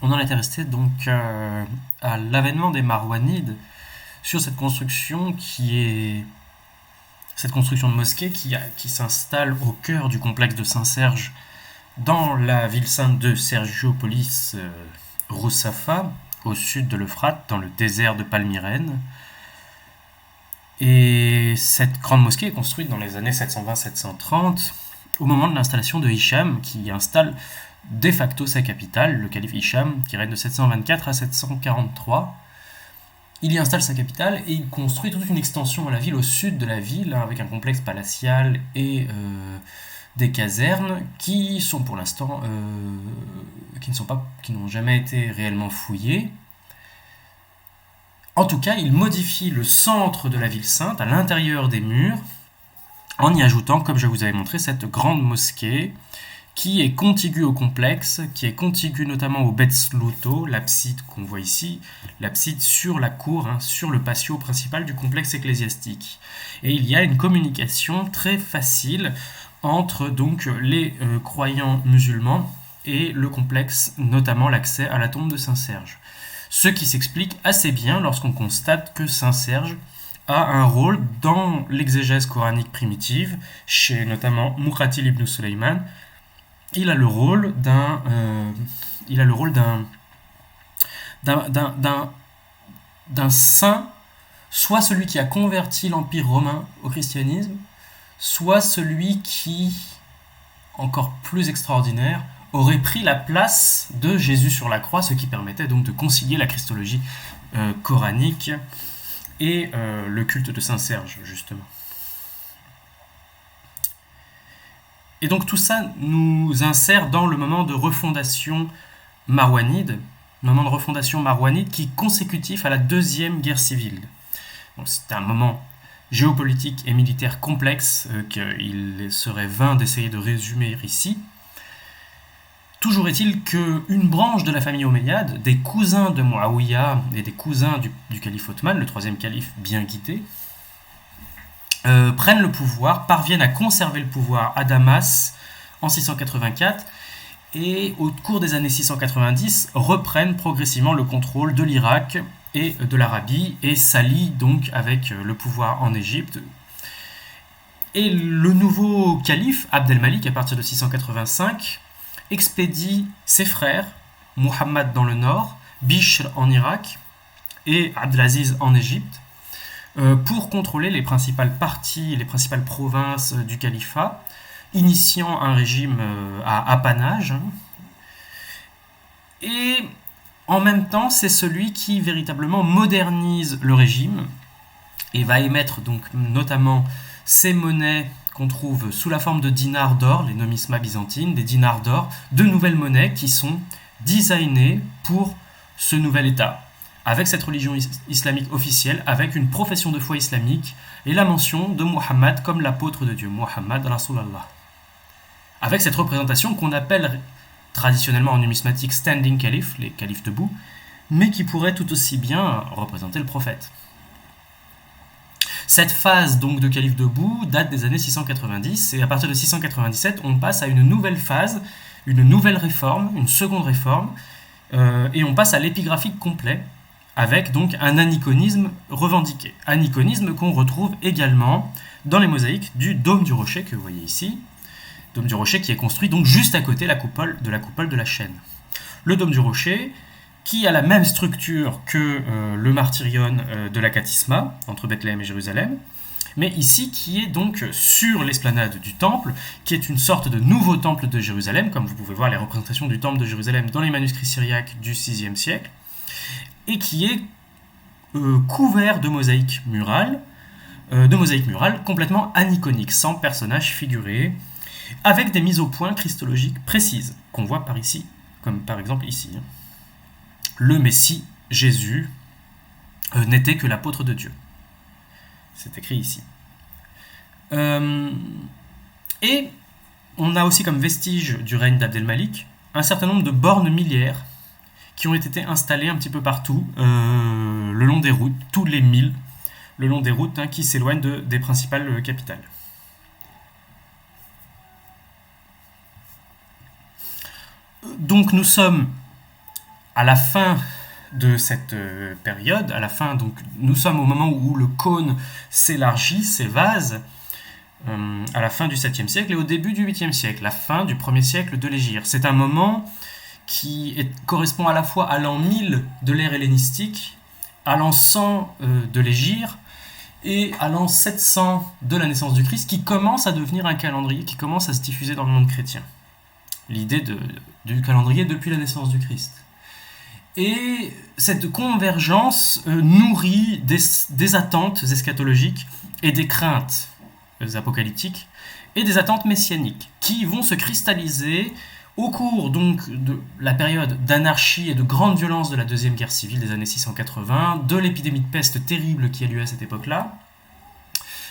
On en était resté donc à l'avènement des Marwanides sur cette construction cette construction de mosquée qui s'installe au cœur du complexe de Saint-Serge dans la ville sainte de Sergiopolis Roussafa, au sud de l'Euphrate, dans le désert de Palmyrène. Et cette grande mosquée est construite dans les années 720-730, au moment de l'installation de Hicham, qui installe de facto sa capitale, le calife Hicham, qui règne de 724 à 743. Il y installe sa capitale et il construit toute une extension à la ville, au sud de la ville, avec un complexe palatial et des casernes qui sont pour l'instant qui n'ont jamais été réellement fouillées. En tout cas, il modifie le centre de la ville sainte à l'intérieur des murs en y ajoutant, comme je vous avais montré, cette grande mosquée qui est contiguë au complexe, qui est contiguë notamment au Betzluto, l'abside qu'on voit ici, l'abside sur la cour, sur le patio principal du complexe ecclésiastique. Et il y a une communication très facile entre donc les croyants musulmans et le complexe, notamment l'accès à la tombe de Saint-Serge. Ce qui s'explique assez bien lorsqu'on constate que Saint-Serge a un rôle dans l'exégèse coranique primitive, chez notamment Muqatil ibn Sulaiman. Il a le rôle d'un saint, soit celui qui a converti l'Empire romain au christianisme, soit celui qui, encore plus extraordinaire, aurait pris la place de Jésus sur la croix, ce qui permettait donc de concilier la christologie coranique et le culte de Saint-Serge, justement. Et donc tout ça nous insère dans le moment de refondation marwanide, qui est consécutif à la deuxième guerre civile. Donc c'est un moment géopolitique et militaire complexe qu'il serait vain d'essayer de résumer ici. Toujours est-il qu'une branche de la famille omeyyade, des cousins de Muawiyah et des cousins du calife Othman, le troisième calife bien guidé, prennent le pouvoir, parviennent à conserver le pouvoir à Damas en 684 et au cours des années 690 reprennent progressivement le contrôle de l'Irak et de l'Arabie et s'allient donc avec le pouvoir en Égypte. Et le nouveau calife, Abd el-Malik, à partir de 685, expédie ses frères, Muhammad dans le nord, Bishr en Irak et Abdelaziz en Égypte, pour contrôler les principales parties, les principales provinces du califat, initiant un régime à apanage. Et en même temps, c'est celui qui véritablement modernise le régime et va émettre donc notamment ces monnaies qu'on trouve sous la forme de dinars d'or, les nomismas byzantines, des dinars d'or, de nouvelles monnaies qui sont designées pour ce nouvel État, avec cette religion islamique officielle, avec une profession de foi islamique et la mention de Muhammad comme l'apôtre de Dieu, Muhammad Rasulallah. Avec cette représentation qu'on appelle traditionnellement en numismatique standing caliph, les califes debout, mais qui pourrait tout aussi bien représenter le prophète. Cette phase donc de calife debout date des années 690 et à partir de 697 on passe à une nouvelle phase, une nouvelle réforme, une seconde réforme, et on passe à l'épigraphique complet avec donc un aniconisme revendiqué. Aniconisme qu'on retrouve également dans les mosaïques du dôme du rocher que vous voyez ici, dôme du rocher qui est construit donc juste à côté de la coupole de la chaîne. Le dôme du rocher qui a la même structure que le martyrion de la Katisma, entre Bethléem et Jérusalem, mais ici qui est donc sur l'esplanade du temple, qui est une sorte de nouveau temple de Jérusalem, comme vous pouvez voir les représentations du temple de Jérusalem dans les manuscrits syriaques du VIe siècle, et qui est couvert de mosaïques murales complètement aniconiques, sans personnages figurés, avec des mises au point christologiques précises, qu'on voit par ici, comme par exemple ici. Le Messie, Jésus, n'était que l'apôtre de Dieu. C'est écrit ici. Et on a aussi comme vestige du règne d'Abd el-Malik un certain nombre de bornes miliaires qui ont été installées un petit peu partout, le long des routes, tous les milles, le long des routes qui s'éloignent des principales capitales. Donc nous sommes à la fin de cette période, à la fin, donc nous sommes au moment où le cône s'élargit, s'évase, à la fin du 7e siècle et au début du 8e siècle, la fin du 1er siècle de l'Hégire. C'est un moment qui correspond à la fois à l'an 1000 de l'ère hellénistique, à l'an 100 de l'Hégire, et à l'an 700 de la naissance du Christ, qui commence à devenir un calendrier, qui commence à se diffuser dans le monde chrétien. L'idée du calendrier depuis la naissance du Christ. Et cette convergence nourrit des attentes eschatologiques et des craintes apocalyptiques et des attentes messianiques, qui vont se cristalliser au cours donc de la période d'anarchie et de grande violence de la Deuxième Guerre civile des années 680, de l'épidémie de peste terrible qui a lieu à cette époque-là,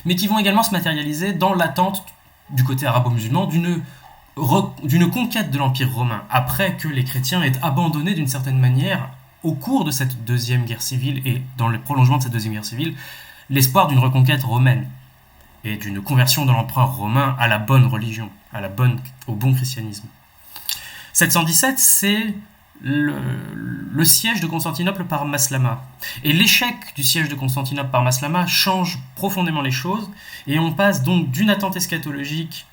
mais qui vont également se matérialiser dans l'attente du côté arabo-musulman d'une conquête de l'Empire romain, après que les chrétiens aient abandonné d'une certaine manière, au cours de cette Deuxième Guerre civile et dans le prolongement de cette Deuxième Guerre civile, l'espoir d'une reconquête romaine et d'une conversion de l'empereur romain à la bonne religion, au bon christianisme. 717, c'est le siège de Constantinople par Maslama. Et l'échec du siège de Constantinople par Maslama change profondément les choses, et on passe donc d'une attente eschatologique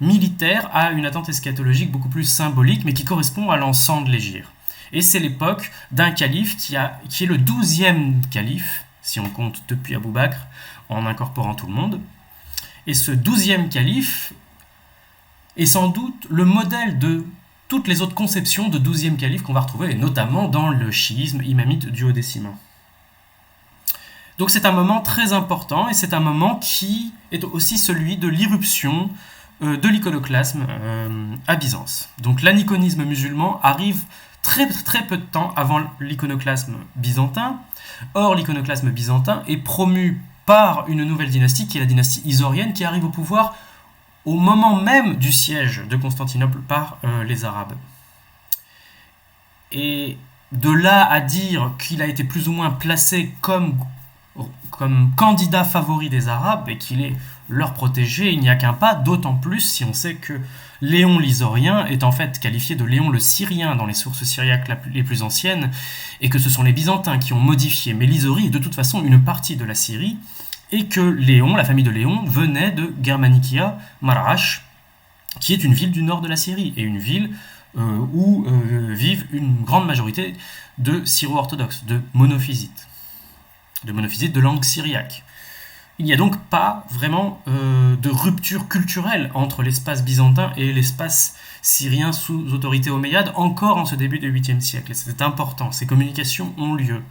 militaire à une attente eschatologique beaucoup plus symbolique, mais qui correspond à l'ensemble de l'Hégire. Et c'est l'époque d'un calife qui est le 12e calife, si on compte depuis Abou Bakr, en incorporant tout le monde. Et ce 12e calife est sans doute le modèle de toutes les autres conceptions de 12e calife qu'on va retrouver, et notamment dans le chiisme imamite duodécimain. Donc c'est un moment très important, et c'est un moment qui est aussi celui de l'irruption de l'iconoclasme à Byzance. Donc l'aniconisme musulman arrive très peu de temps avant l'iconoclasme byzantin. Or, l'iconoclasme byzantin est promu par une nouvelle dynastie, qui est la dynastie isorienne, qui arrive au pouvoir au moment même du siège de Constantinople par les Arabes. Et de là à dire qu'il a été plus ou moins placé comme candidat favori des Arabes et qu'il est leur protégé, il n'y a qu'un pas, d'autant plus si on sait que Léon l'Isorien est en fait qualifié de Léon le Syrien dans les sources syriaques les plus anciennes, et que ce sont les Byzantins qui ont modifié. Mais l'Isorie est de toute façon une partie de la Syrie, et que Léon, la famille de Léon, venait de Germanikia, Marash, qui est une ville du nord de la Syrie, et une ville où vivent une grande majorité de syro-orthodoxes, de monophysites de langue syriaque. Il n'y a donc pas vraiment de rupture culturelle entre l'espace byzantin et l'espace syrien sous autorité omeyyade, encore en ce début du 8e siècle. Et c'est important, ces communications ont lieu.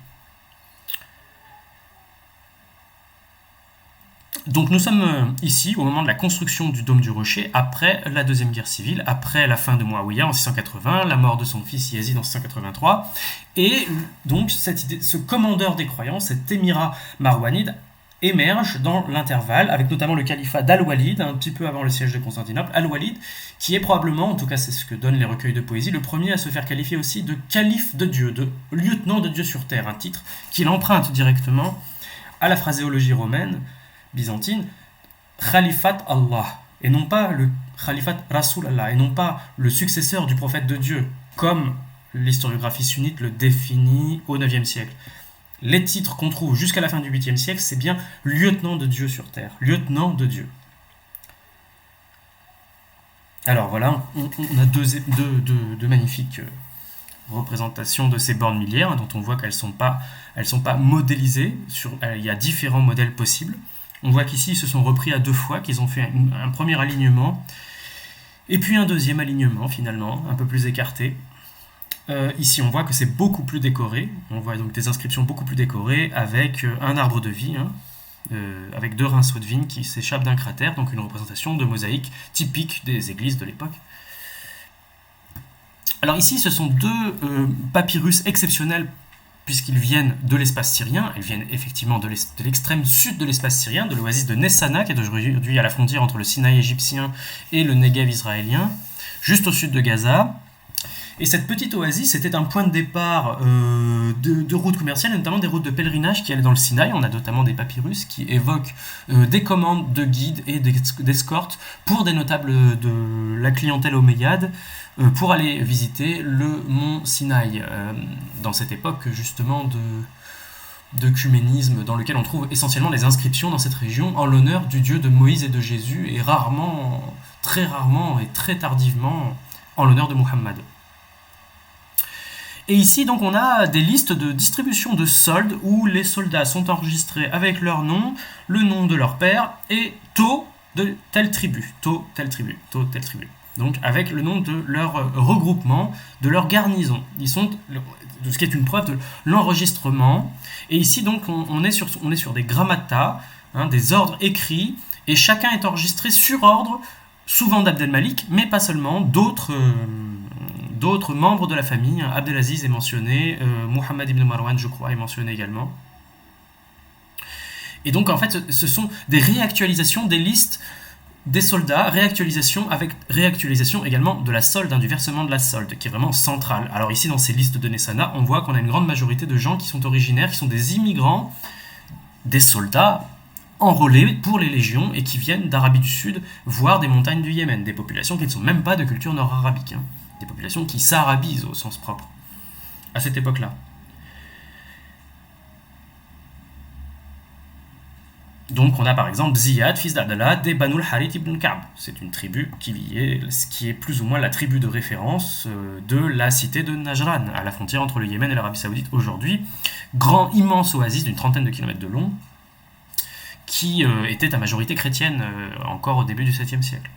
Donc nous sommes ici au moment de la construction du Dôme du Rocher, après la Deuxième Guerre civile, après la fin de Muawiyah en 680, la mort de son fils Yazid en 683, et donc ce commandeur des croyants, cet émirat marwanide, émerge dans l'intervalle, avec notamment le califat d'Al-Walid, un petit peu avant le siège de Constantinople, Al-Walid, qui est probablement, en tout cas c'est ce que donnent les recueils de poésie, le premier à se faire qualifier aussi de calife de Dieu, de lieutenant de Dieu sur terre, un titre qu'il emprunte directement à la phraséologie romaine, byzantine, Khalifat Allah, et non pas le Khalifat Rasul Allah, et non pas le successeur du prophète de Dieu, comme l'historiographie sunnite le définit au 9e siècle. Les titres qu'on trouve jusqu'à la fin du 8e siècle, c'est bien lieutenant de Dieu sur terre, lieutenant de Dieu. Alors voilà, on a deux magnifiques représentations de ces bornes miliaires, dont on voit qu'elles sont pas modélisées, il y a différents modèles possibles. On voit qu'ici, ils se sont repris à deux fois, qu'ils ont fait un premier alignement, et puis un deuxième alignement, finalement, un peu plus écarté. Ici, on voit que c'est beaucoup plus décoré. On voit donc des inscriptions beaucoup plus décorées, avec un arbre de vie, avec deux rinceaux de vigne qui s'échappent d'un cratère, donc une représentation de mosaïque typique des églises de l'époque. Alors ici, ce sont deux papyrus exceptionnels, puisqu'ils viennent de l'espace syrien. Ils viennent effectivement de l'extrême sud de l'espace syrien, de l'oasis de Nessana, qui est aujourd'hui à la frontière entre le Sinaï égyptien et le Negev israélien, juste au sud de Gaza. Et cette petite oasis, c'était un point de départ de routes commerciales, et notamment des routes de pèlerinage qui allaient dans le Sinaï. On a notamment des papyrus qui évoquent des commandes de guides et d'escortes pour des notables de la clientèle omeyyade pour aller visiter le mont Sinaï, dans cette époque justement d'œcuménisme dans lequel on trouve essentiellement les inscriptions dans cette région en l'honneur du Dieu de Moïse et de Jésus, et très rarement et très tardivement en l'honneur de Muhammad. Et ici, donc, on a des listes de distribution de soldes où les soldats sont enregistrés avec leur nom, le nom de leur père et taux de telle tribu, taux telle tribu, taux telle tribu. Donc, avec le nom de leur regroupement, de leur garnison. Ils sont, ce qui est une preuve de l'enregistrement. Et ici, donc, on est sur des grammata, des ordres écrits, et chacun est enregistré sur ordre, souvent d'Abdel Malik, mais pas seulement, d'autres membres de la famille. Abdelaziz est mentionné, Mohammed ibn Marwan, je crois, est mentionné également. Et donc, en fait, ce sont des réactualisations des listes des soldats, réactualisation également de la solde, du versement de la solde, qui est vraiment centrale. Alors ici, dans ces listes de Nessana, on voit qu'on a une grande majorité de gens qui sont originaires, qui sont des immigrants, des soldats enrôlés pour les légions et qui viennent d'Arabie du Sud, voire des montagnes du Yémen, des populations qui ne sont même pas de culture nord-arabique, des populations qui s'arabisent au sens propre, à cette époque-là. Donc on a par exemple Ziyad, fils d'Abdallah, des Banu al-Harith ibn Ka'b. C'est une tribu qui est plus ou moins la tribu de référence de la cité de Najran, à la frontière entre le Yémen et l'Arabie Saoudite aujourd'hui. Immense oasis d'une trentaine de kilomètres de long, qui était à majorité chrétienne encore au début du 7e siècle.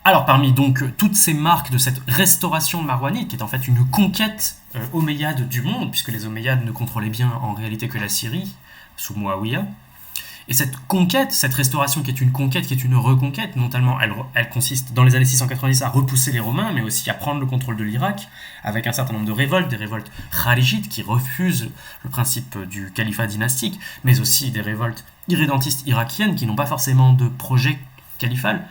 Alors parmi donc toutes ces marques de cette restauration marouanite, qui est en fait une conquête omeyyade du monde, puisque les Omeyyades ne contrôlaient bien en réalité que la Syrie, sous Muawiyah. Et cette conquête, cette restauration qui est une conquête, qui est une reconquête, notamment elle consiste dans les années 690 à repousser les Romains, mais aussi à prendre le contrôle de l'Irak, avec un certain nombre de révoltes, des révoltes kharijites qui refusent le principe du califat dynastique, mais aussi des révoltes irrédentistes irakiennes qui n'ont pas forcément de projet califal,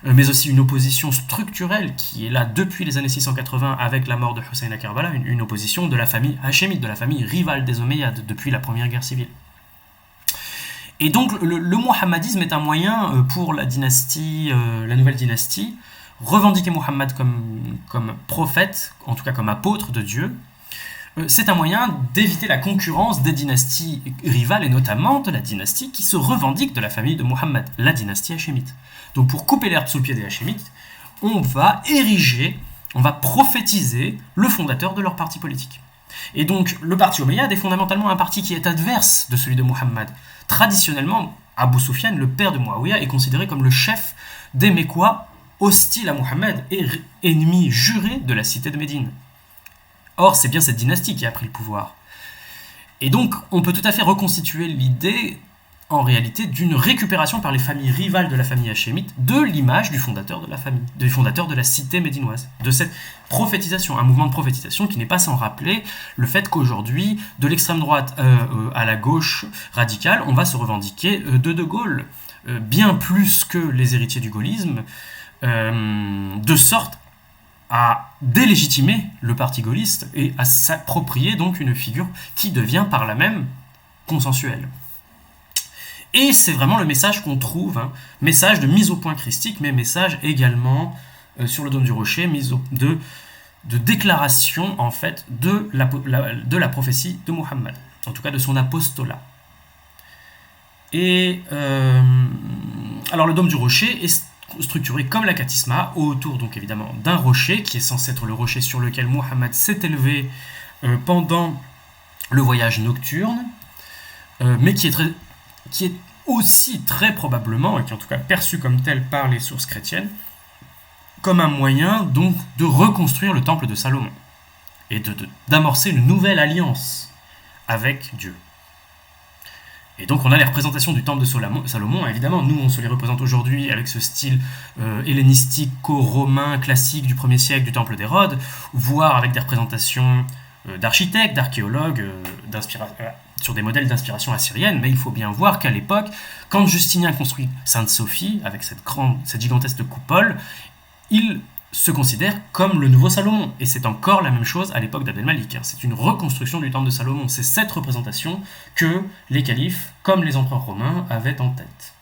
mais aussi une opposition structurelle qui est là depuis les années 680 avec la mort de Hussein à Karbala, une opposition de la famille hachémite, de la famille rivale des Omeyyades depuis la première guerre civile. Et donc le mohammadisme est un moyen pour la nouvelle dynastie, revendiquer Muhammad comme prophète, en tout cas comme apôtre de Dieu. C'est un moyen d'éviter la concurrence des dynasties rivales, et notamment de la dynastie qui se revendique de la famille de Muhammad, la dynastie hachémite. Donc pour couper l'herbe sous le pied des hachémites, on va prophétiser le fondateur de leur parti politique. Et donc le parti omeyyade est fondamentalement un parti qui est adverse de celui de Muhammad. Traditionnellement, Abu Sufyan, le père de Muawiyah, est considéré comme le chef des Mécois hostiles à Muhammad et ennemi juré de la cité de Médine. Or, c'est bien cette dynastie qui a pris le pouvoir. Et donc, on peut tout à fait reconstituer l'idée, en réalité, d'une récupération par les familles rivales de la famille hachémite de l'image du fondateur de la famille, du fondateur de la cité médinoise, de cette prophétisation, un mouvement de prophétisation qui n'est pas sans rappeler le fait qu'aujourd'hui, de l'extrême droite à la gauche radicale, on va se revendiquer de Gaulle, bien plus que les héritiers du gaullisme, de sorte à délégitimer le parti gaulliste et à s'approprier donc une figure qui devient par là même consensuelle. Et c'est vraiment le message qu'on trouve, message de mise au point christique, mais message également sur le dôme du rocher, de déclaration en fait de la prophétie de Muhammad, en tout cas de son apostolat. Et alors le dôme du rocher est structuré comme la Katisma, autour donc évidemment d'un rocher qui est censé être le rocher sur lequel Muhammad s'est élevé pendant le voyage nocturne, mais qui est aussi très probablement, et qui est en tout cas perçu comme tel par les sources chrétiennes, comme un moyen donc de reconstruire le temple de Salomon et d'amorcer une nouvelle alliance avec Dieu. Et donc on a les représentations du temple de Salomon, évidemment, nous on se les représente aujourd'hui avec ce style hellénistico-romain classique du 1er siècle du temple d'Hérode, voire avec des représentations d'architectes, d'archéologues, sur des modèles d'inspiration assyrienne, mais il faut bien voir qu'à l'époque, quand Justinien construit Sainte-Sophie, avec cette gigantesque coupole, il se considère comme le nouveau Salomon. Et c'est encore la même chose à l'époque d'Abd-el-Malik. C'est une reconstruction du temple de Salomon. C'est cette représentation que les califes, comme les empereurs romains, avaient en tête.